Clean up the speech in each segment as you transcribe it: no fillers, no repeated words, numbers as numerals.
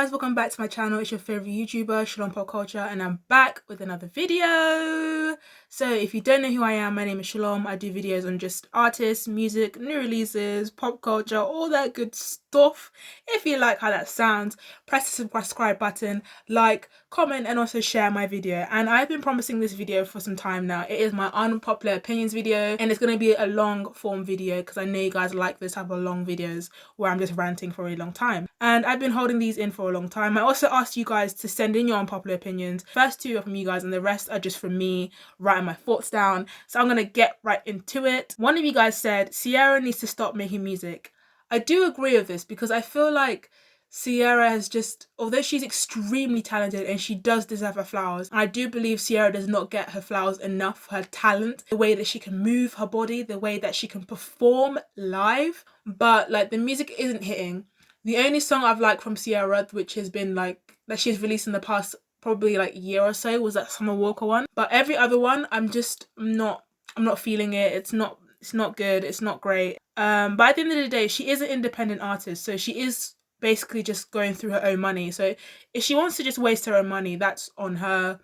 guys, welcome back to my channel. It's your favorite YouTuber, Shalom Pop Culture, and I'm back with another video. So if you don't know who I am, my name is Shalom. I do videos on just artists, music, new releases, pop culture, all that good stuff. If you like how that sounds, press the subscribe button, like, comment, and also share my video. And I've been promising this video for some time now. It is my unpopular opinions video, and it's going to be a long form video because I know you guys like this type of long videos where I'm just ranting for a long time. And I've been holding these in for a long time. I also asked you guys to send in your unpopular opinions. First two are from you guys and the rest are just from me writing my thoughts down. So I'm gonna get right into it. One of you guys said Ciara needs to stop making music. I do agree with this because I feel like Ciara has just, although she's extremely talented and she does deserve her flowers, I do believe Ciara does not get her flowers enough for her talent, the way that she can move her body, the way that she can perform live, but like the music isn't hitting. The only song I've liked from Ciara, which has been like, that she's released in the past probably like year or so, was that Summer Walker one. But every other one, I'm not feeling it. It's not good. It's not great. But at the end of the day, she is an independent artist. So she is basically just going through her own money. So if she wants to just waste her own money, that's on her.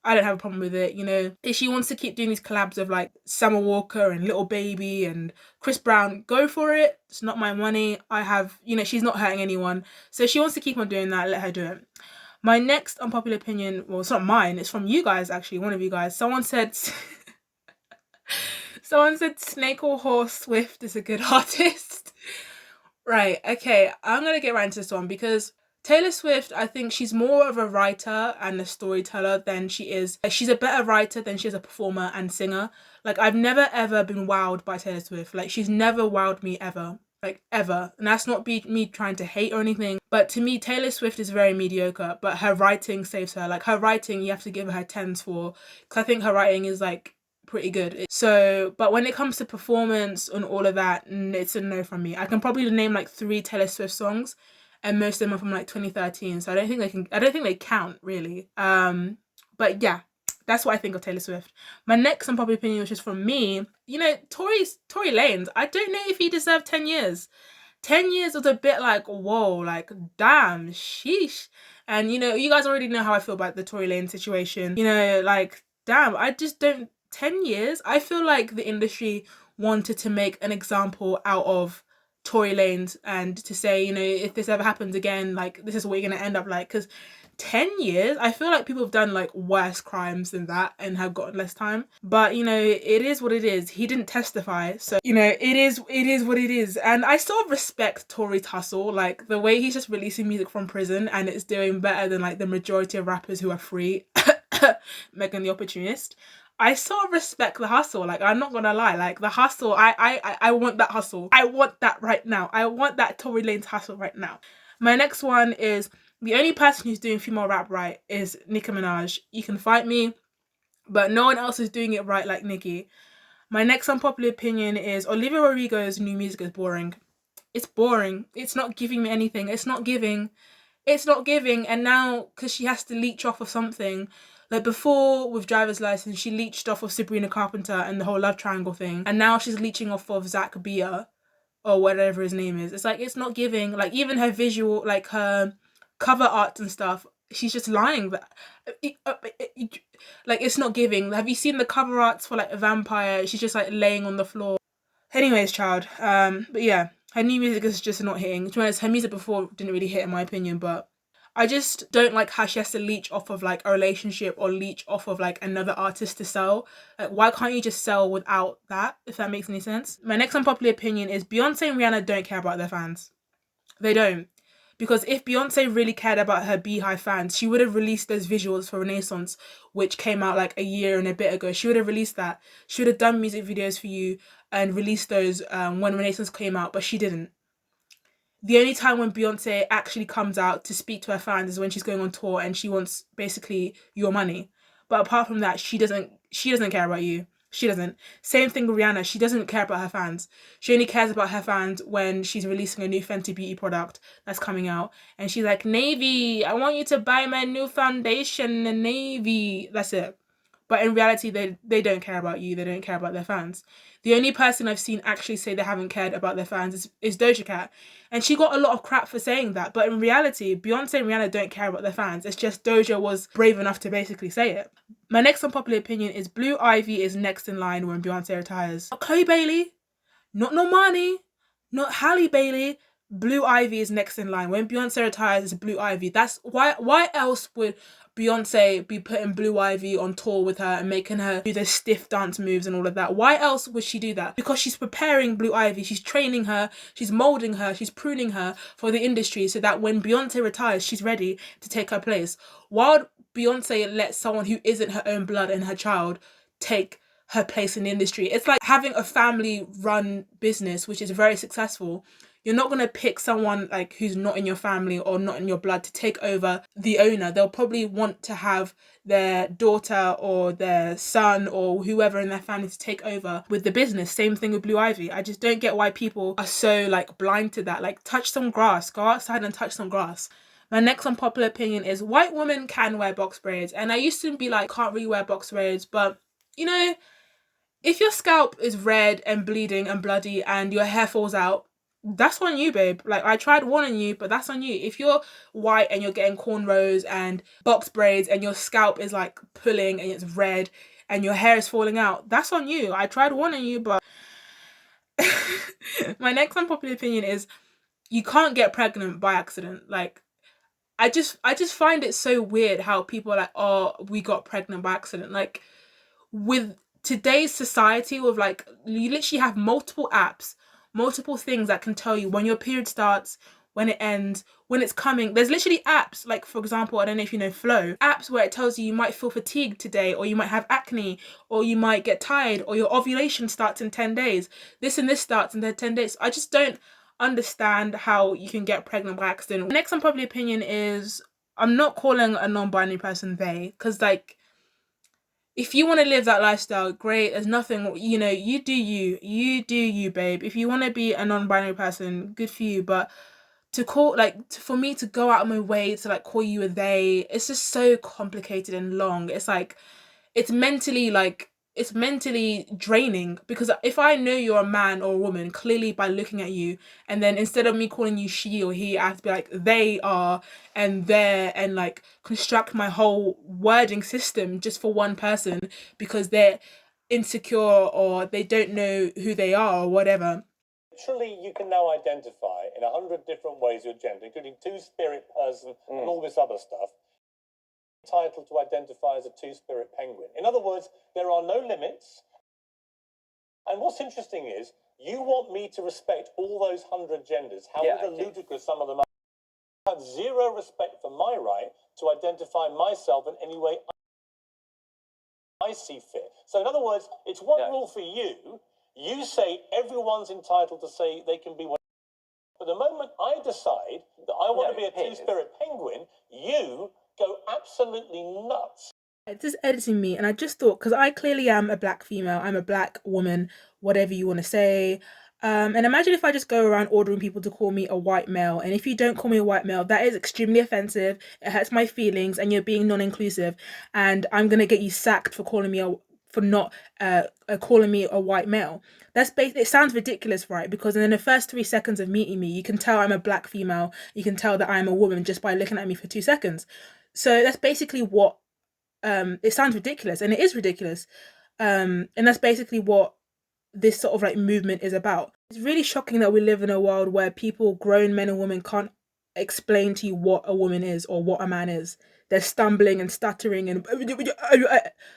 I don't have a problem with it, you know. If she wants to keep doing these collabs of like Summer Walker and Little Baby and Chris Brown, go for it. It's not my money. I have, you know, she's not hurting anyone. So if she wants to keep on doing that, let her do it. My next unpopular opinion, well, it's not mine, it's from you guys actually, one of you guys. Someone said Snake or Horse Swift is a good artist. Right, okay, I'm gonna get right into this one because Taylor Swift, I think she's more of a writer and a storyteller than she is. Like, she's a better writer than she is a performer and singer. Like, I've never ever been wowed by Taylor Swift. Like, she's never wowed me ever. Like, ever. And that's not me trying to hate or anything. But to me, Taylor Swift is very mediocre. But her writing saves her. Like, her writing, you have to give her 10s for. Because I think her writing is, like, pretty good. So, but when it comes to performance and all of that, it's a no from me. I can probably name, like, 3 Taylor Swift songs. And most of them are from like 2013, so I don't think they count really. But yeah, that's what I think of Taylor Swift. My next unpopular opinion, which is from me, you know, Tory Lanez, I don't know if he deserved 10 years. 10 years was a bit like, whoa, like, damn, sheesh. And, you know, you guys already know how I feel about the Tory Lanez situation. You know, like, damn, I just don't, 10 years? I feel like the industry wanted to make an example out of Tory Lanez and to say, you know, if this ever happens again, like, this is what you're gonna end up like. Because 10 years, I feel like people have done like worse crimes than that and have gotten less time. But, you know, it is what it is. He didn't testify, so, you know, it is what it is. And I sort of respect Tory's hustle, like the way he's just releasing music from prison and it's doing better than like the majority of rappers who are free. Megan the Opportunist. I sort of respect the hustle. Like, I'm not gonna lie, like the hustle, I want that hustle. I want that right now. I want that Tory Lanez hustle right now. My next one is, the only person who's doing female rap right is Nicki Minaj. You can fight me, but no one else is doing it right like Nicki. My next unpopular opinion is Olivia Rodrigo's new music is boring. It's boring. It's not giving me anything. It's not giving. And now, because she has to leech off of something, like before with Driver's License, she leached off of Sabrina Carpenter and the whole love triangle thing. And now she's leeching off of Zach Bia or whatever his name is. It's like, it's not giving. Like, even her visual, like her cover art and stuff, she's just lying. Like, it's not giving. Have you seen the cover arts for like a vampire? She's just like laying on the floor. Anyways, child. But yeah, her new music is just not hitting. To be honest, her music before didn't really hit in my opinion, but I just don't like how she has to leech off of like a relationship or leech off of like another artist to sell. Like, why can't you just sell without that, if that makes any sense? My next unpopular opinion is Beyonce and Rihanna don't care about their fans. They don't. Because if Beyonce really cared about her Beehive fans, she would have released those visuals for Renaissance, which came out like a year and a bit ago. She would have released that. She would have done music videos for you and released those when Renaissance came out, but she didn't. The only time when Beyonce actually comes out to speak to her fans is when she's going on tour and she wants basically your money. But apart from that, she doesn't care about you. She doesn't. Same thing with Rihanna. She doesn't care about her fans. She only cares about her fans when she's releasing a new Fenty Beauty product that's coming out. And she's like, Navy, I want you to buy my new foundation, the Navy. That's it. but in reality, they don't care about you. They don't care about their fans. The only person I've seen actually say they haven't cared about their fans is Doja Cat. And she got a lot of crap for saying that. But in reality, Beyonce and Rihanna don't care about their fans. It's just Doja was brave enough to basically say it. My next unpopular opinion is Blue Ivy is next in line when Beyonce retires. Not Chloe Bailey, not Normani, not Halle Bailey. Blue Ivy is next in line. When Beyonce retires, it's Blue Ivy. That's why else would Beyonce be putting Blue Ivy on tour with her and making her do the stiff dance moves and all of that? Why else would she do that? Because she's preparing Blue Ivy. She's training her, she's molding her, she's pruning her for the industry so that when Beyonce retires, she's ready to take her place. Why would Beyonce let someone who isn't her own blood and her child take her place in the industry? It's like having a family run business which is very successful. You're not going to pick someone like who's not in your family or not in your blood to take over the owner. They'll probably want to have their daughter or their son or whoever in their family to take over with the business. Same thing with Blue Ivy. I just don't get why people are so like blind to that. Like, touch some grass, go outside and touch some grass. My next unpopular opinion is white women can wear box braids. And I used to be like, can't really wear box braids, but you know, if your scalp is red and bleeding and bloody and your hair falls out, that's on you, babe. Like, I tried warning you, but that's on you. If you're white and you're getting cornrows and box braids and your scalp is like pulling and it's red and your hair is falling out, that's on you. I tried warning you, but my next unpopular opinion is you can't get pregnant by accident. Like, I just find it so weird how people are like, oh, we got pregnant by accident. Like, with today's society, with like, you literally have multiple apps, multiple things that can tell you when your period starts, when it ends, when it's coming. There's literally apps, like for example, I don't know if you know Flow, apps where it tells you might feel fatigued today, or you might have acne, or you might get tired, or your ovulation starts in 10 days. This and this starts in 10 days. I just don't understand how you can get pregnant by accident. The next unpopular opinion is, I'm not calling a non-binary person they, because like, if you want to live that lifestyle, great. There's nothing, you know, you do you, babe. If you want to be a non-binary person, good for you. But to call, like, for me to go out of my way to like call you a they, it's just so complicated and long. It's like, it's mentally draining, because if I know you're a man or a woman clearly by looking at you, and then instead of me calling you she or he, I have to be like they are and they're, and like construct my whole wording system just for one person because they're insecure or they don't know who they are or whatever. Literally, you can now identify in 100 different ways your gender, including two-spirit person and all this other stuff. Entitled to identify as a two-spirit penguin. In other words, there are no limits. And what's interesting is, you want me to respect all those 100 genders, however ludicrous some of them are. I have zero respect for my right to identify myself in any way I see fit. So in other words, it's one rule for you. You say everyone's entitled to say they can be what. But the moment I decide that I want to be a two-spirit penguin, you go absolutely nuts. It's just editing me, and I just thought, because I clearly am a black female, I'm a black woman, whatever you want to say. And imagine if I just go around ordering people to call me a white male, and if you don't call me a white male, that is extremely offensive. It hurts my feelings, and you're being non-inclusive, and I'm gonna get you sacked for calling me not calling me a white male. That's it sounds ridiculous, right? Because in the first 3 seconds of meeting me, you can tell I'm a black female. You can tell that I'm a woman just by looking at me for 2 seconds. So that's basically what it sounds ridiculous, and it is ridiculous. And that's basically what this sort of like movement is about. It's really shocking that we live in a world where people, grown men and women, can't explain to you what a woman is or what a man is. They're stumbling and stuttering and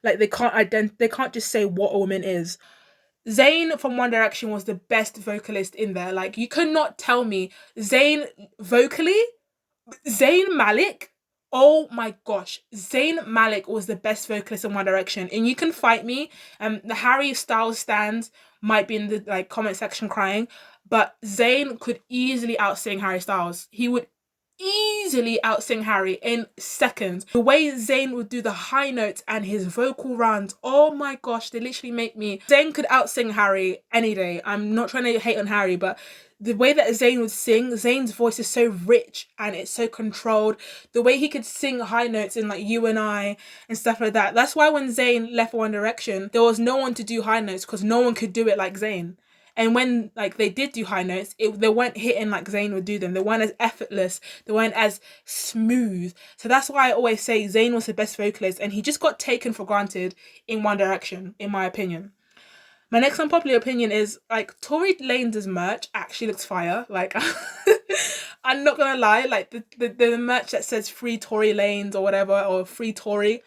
like they can't just say what a woman is. Zayn from One Direction was the best vocalist in there. Like, you could not tell me Zayn vocally, Zayn Malik, oh my gosh, Zayn Malik was the best vocalist in One Direction. And you can fight me. The Harry Styles stands might be in the like comment section crying, but Zayn could easily outsing Harry Styles. He would easily outsing Harry in seconds. The way Zayn would do the high notes and his vocal runs, oh my gosh, they literally make me... Zayn could outsing Harry any day. I'm not trying to hate on Harry, but the way that Zayn would sing, Zayn's voice is so rich and it's so controlled. The way he could sing high notes in like You and I and stuff like that. That's why when Zayn left One Direction, there was no one to do high notes because no one could do it like Zayn. And when like they did do high notes, they weren't hitting like Zayn would do them. They weren't as effortless. They weren't as smooth. So that's why I always say Zayn was the best vocalist, and he just got taken for granted in One Direction, in my opinion. My next unpopular opinion is like Tory Lanez' merch actually looks fire. Like I'm not gonna lie, like the merch that says free Tory Lanez or whatever, or free Tory,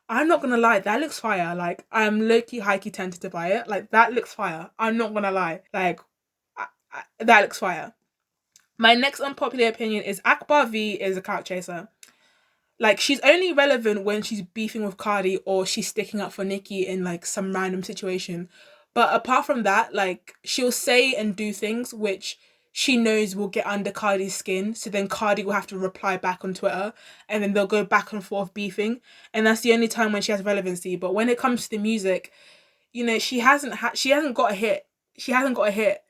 I'm not gonna lie, that looks fire. Like, I'm low-key, high-key tempted to buy it. Like, that looks fire. I'm not gonna lie. Like, that looks fire. My next unpopular opinion is Akbar V is a clout chaser. Like, she's only relevant when she's beefing with Cardi or she's sticking up for Nicki in, like, some random situation. But apart from that, like, she'll say and do things which she knows will get under Cardi's skin, so then Cardi will have to reply back on Twitter, and then they'll go back and forth beefing, and that's the only time when she has relevancy. But when it comes to the music, you know, she hasn't got a hit. She hasn't got a hit,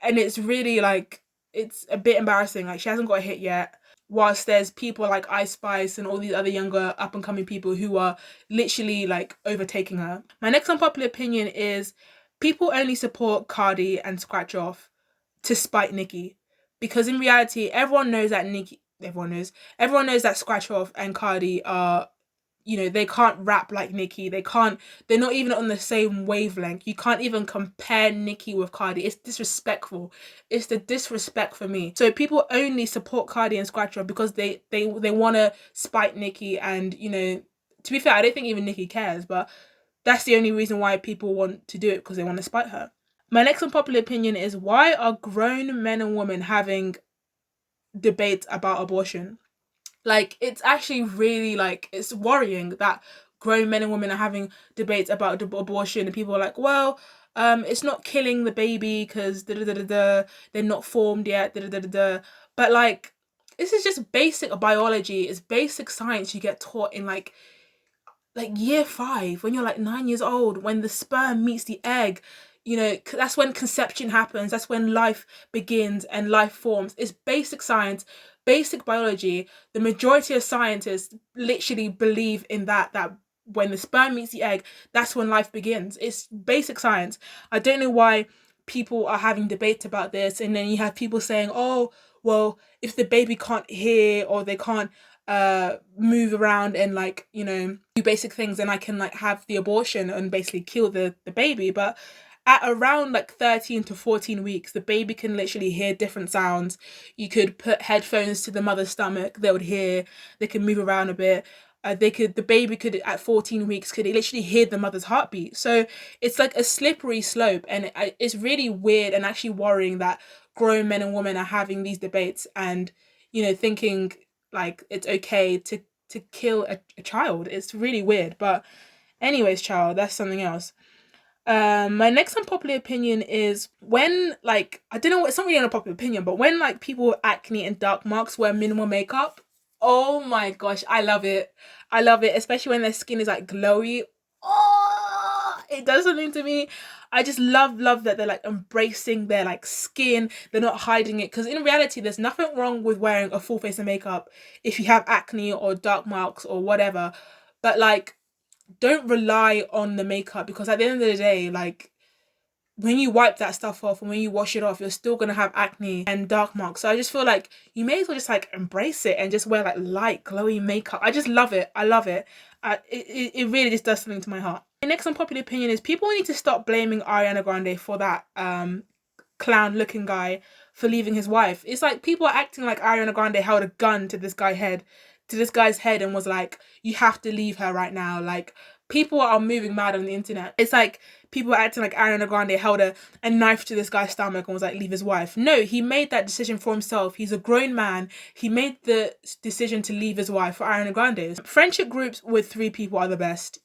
and it's really like, it's a bit embarrassing. Like, she hasn't got a hit yet, whilst there's people like Ice Spice and all these other younger up and coming people who are literally like overtaking her. My next unpopular opinion is people only support Cardi and Scratch Off to spite Nicki, because in reality everyone knows that Scratch Off and Cardi are, you know, they can't rap like Nicki. They're not even on the same wavelength. You can't even compare Nicki with Cardi. It's disrespectful. It's the disrespect for me. So people only support Cardi and Scratch Off because they want to spite Nicki, and, you know, to be fair, I don't think even Nicki cares, but that's the only reason why people want to do it, because they want to spite her. My next unpopular opinion is, why are grown men and women having debates about abortion? Like, it's actually really, like, it's worrying that grown men and women are having debates about abortion, and people are like, well, it's not killing the baby because they're not formed yet, but like, this is just basic biology. It's basic science you get taught in like year 5, when you're like 9 years old, when the sperm meets the egg. You know, that's when conception happens. That's when life begins and life forms. It's basic science, basic biology. The majority of scientists literally believe in that when the sperm meets the egg, that's when life begins. It's basic science. I don't know why people are having debates about this, and then you have people saying, oh, well, if the baby can't hear or they can't move around and, like, you know, do basic things, then I can like have the abortion and basically kill the baby. But at around like 13 to 14 weeks, the baby can literally hear different sounds. You could put headphones to the mother's stomach, they would hear, they can move around a bit. The baby could, at 14 weeks, could literally hear the mother's heartbeat. So it's like a slippery slope, and it's really weird and actually worrying that grown men and women are having these debates and, you know, thinking like it's okay to kill a child. It's really weird. But anyways, child, that's something else. My next unpopular opinion is when, like, I don't know, it's not really an unpopular opinion, but when like people with acne and dark marks wear minimal makeup, oh my gosh, I love it. I love it, especially when their skin is like glowy. Oh, it does something to me. I just love that they're like embracing their like skin. They're not hiding it, because in reality, there's nothing wrong with wearing a full face of makeup if you have acne or dark marks or whatever. But like, don't rely on the makeup, because at the end of the day, like, when you wipe that stuff off and when you wash it off, you're still gonna have acne and dark marks. So I just feel like you may as well just like embrace it and just wear like light glowy makeup. I just love it. I love it. It really just does something to my heart. My next unpopular opinion is people need to stop blaming Ariana Grande for that clown looking guy for leaving his wife. It's like people are acting like Ariana Grande held a gun to this guy's head and was like, you have to leave her right now. Like, people are moving mad on the internet. It's like people are acting like Ariana Grande held a knife to this guy's stomach and was like, leave his wife. No, he made that decision for himself. He's a grown man. He made the decision to leave his wife for Ariana Grande. Friendship groups with 3 people are the best.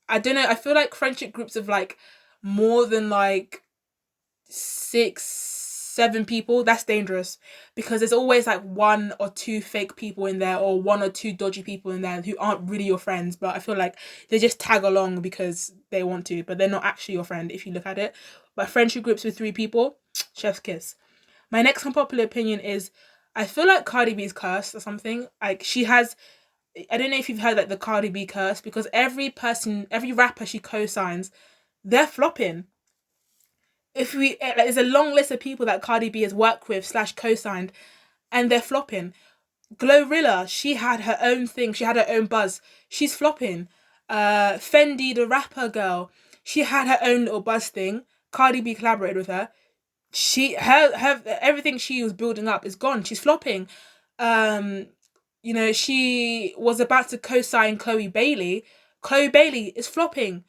I don't know, I feel like friendship groups of like more than like 6, 7 people, that's dangerous, because there's always like 1 or 2 fake people in there, or 1 or 2 dodgy people in there who aren't really your friends, but I feel like they just tag along because they want to, but they're not actually your friend if you look at it. But friendship groups with 3 people, chef's kiss. My next unpopular opinion is, I feel like Cardi B's cursed or something. Like, she has, I don't know if you've heard like the Cardi B curse, because every rapper she co-signs, they're flopping. If we like, there's a long list of people that Cardi B has worked with / co-signed, and they're flopping. Glorilla, she had her own thing, she had her own buzz, she's flopping. Fendi, the rapper girl, she had her own little buzz thing. Cardi B collaborated with her. Her everything she was building up is gone. She's flopping. You know, she was about to co-sign Chloe Bailey. Chloe Bailey is flopping.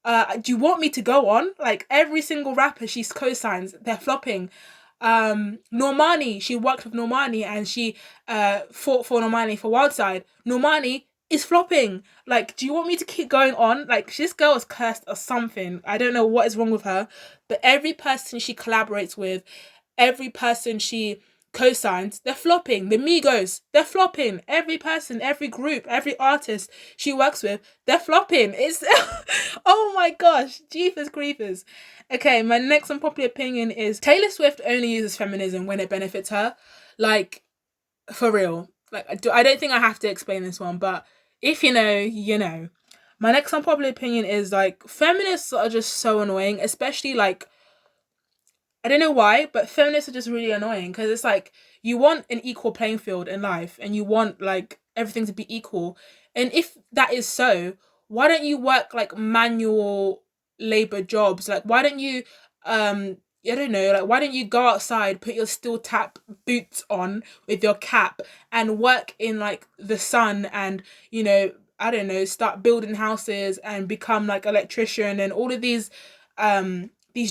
Do you want me to go on? Like, every single rapper she's co-signs, they're flopping. Normani, she worked with Normani, and she fought for Normani for Wildside. Normani is flopping. Like, do you want me to keep going on? Like, this girl is cursed or something. I don't know what is wrong with her, but every person she collaborates with, every person she co-signs, they're flopping. The Migos, they're flopping. Every person, every group, every artist she works with, they're flopping. It's oh my gosh, jeepers creepers. Okay, my next unpopular opinion is Taylor Swift only uses feminism when it benefits her. Like, for real. Like, I don't think I have to explain this one, but if you know, you know. My next unpopular opinion is, like, feminists are just so annoying, especially, like, I don't know why, but feminists are just really annoying, because it's like, you want an equal playing field in life, and you want like everything to be equal. And if that is so, why don't you work like manual labor jobs? Like, why don't you I don't know, like, why don't you go outside, put your steel tap boots on with your cap, and work in like the sun, and, you know, I don't know, start building houses and become like electrician and all of these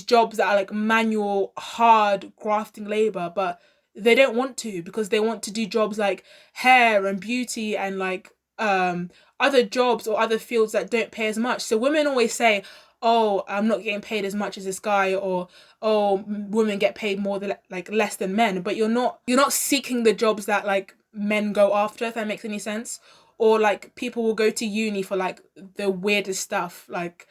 jobs that are like manual, hard grafting labor, but they don't want to, because they want to do jobs like hair and beauty, and like other jobs or other fields that don't pay as much. So women always say, oh, I'm not getting paid as much as this guy, or oh, women get paid more than, like, less than men, but you're not seeking the jobs that like men go after, if that makes any sense. Or like, people will go to uni for like the weirdest stuff, like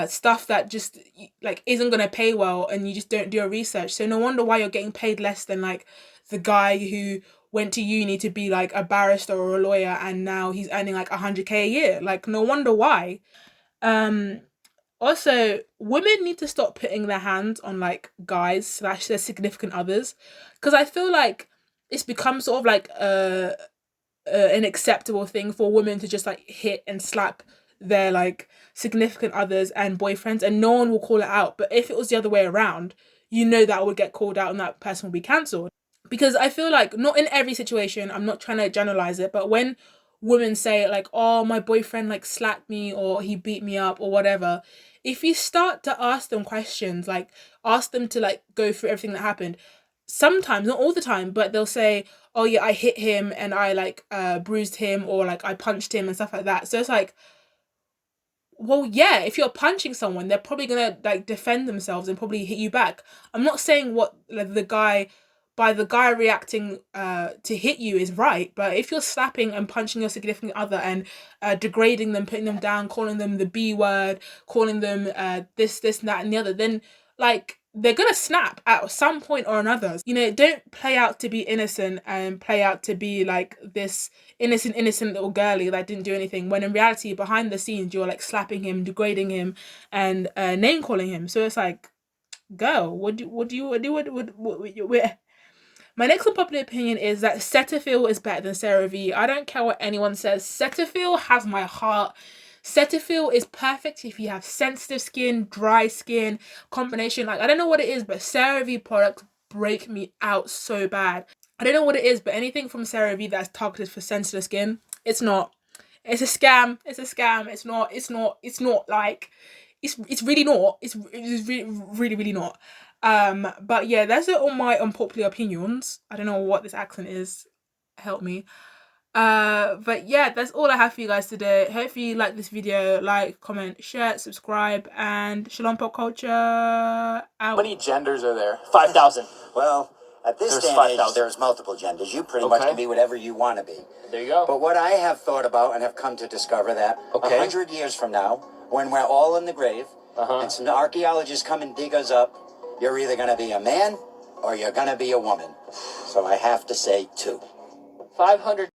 stuff that just like isn't gonna pay well, and you just don't do your research. So no wonder why you're getting paid less than like the guy who went to uni to be like a barrister or a lawyer, and now he's earning like 100K a year. Like, no wonder why. Um Also, women need to stop putting their hands on like guys / their significant others, because I feel like it's become sort of like an acceptable thing for women to just like hit and slap their like significant others and boyfriends, and no one will call it out. But if it was the other way around, you know that would get called out and that person will be cancelled. Because I feel like, not in every situation, I'm not trying to generalize it, but when women say like, oh, my boyfriend like slapped me, or he beat me up, or whatever, if you start to ask them questions, like ask them to like go through everything that happened, sometimes, not all the time, but they'll say, oh yeah, I hit him, and I like bruised him, or like I punched him and stuff like that. So it's like, well, yeah, if you're punching someone, they're probably gonna like defend themselves and probably hit you back. I'm not saying what like, the guy reacting to hit you is right, but if you're slapping and punching your significant other, and degrading them, putting them down, calling them the B word, calling them this, and that, and the other, then like, they're gonna snap at some point or another. You know, don't play out to be innocent and play out to be like this innocent little girly that didn't do anything, when in reality, behind the scenes, you're like slapping him, degrading him, and name calling him. So it's like, girl, what my next unpopular opinion is that Cetaphil is better than CeraVe. I don't care what anyone says. Cetaphil has my heart. Cetaphil is perfect if you have sensitive skin, dry skin, combination. Like, I don't know what it is, but CeraVe products break me out so bad. I don't know what it is, but anything from CeraVe that's targeted for sensitive skin, it's not. It's a scam. It's a scam. It's not like, it's really not. It's really not. But yeah, that's it on my unpopular opinions. I don't know what this accent is. Help me. But yeah, that's all I have for you guys today. Hopefully you like this video. Like, comment, share, subscribe, and Shalom Pop Culture out. How many genders are there? 5,000. Well, at this day and age, there's multiple genders. You pretty much can be whatever you want to be. There you go. But what I have thought about and have come to discover that 100 years from now, when we're all in the grave, and some archaeologists come and dig us up, you're either going to be a man or you're going to be a woman. So I have to say 2. 500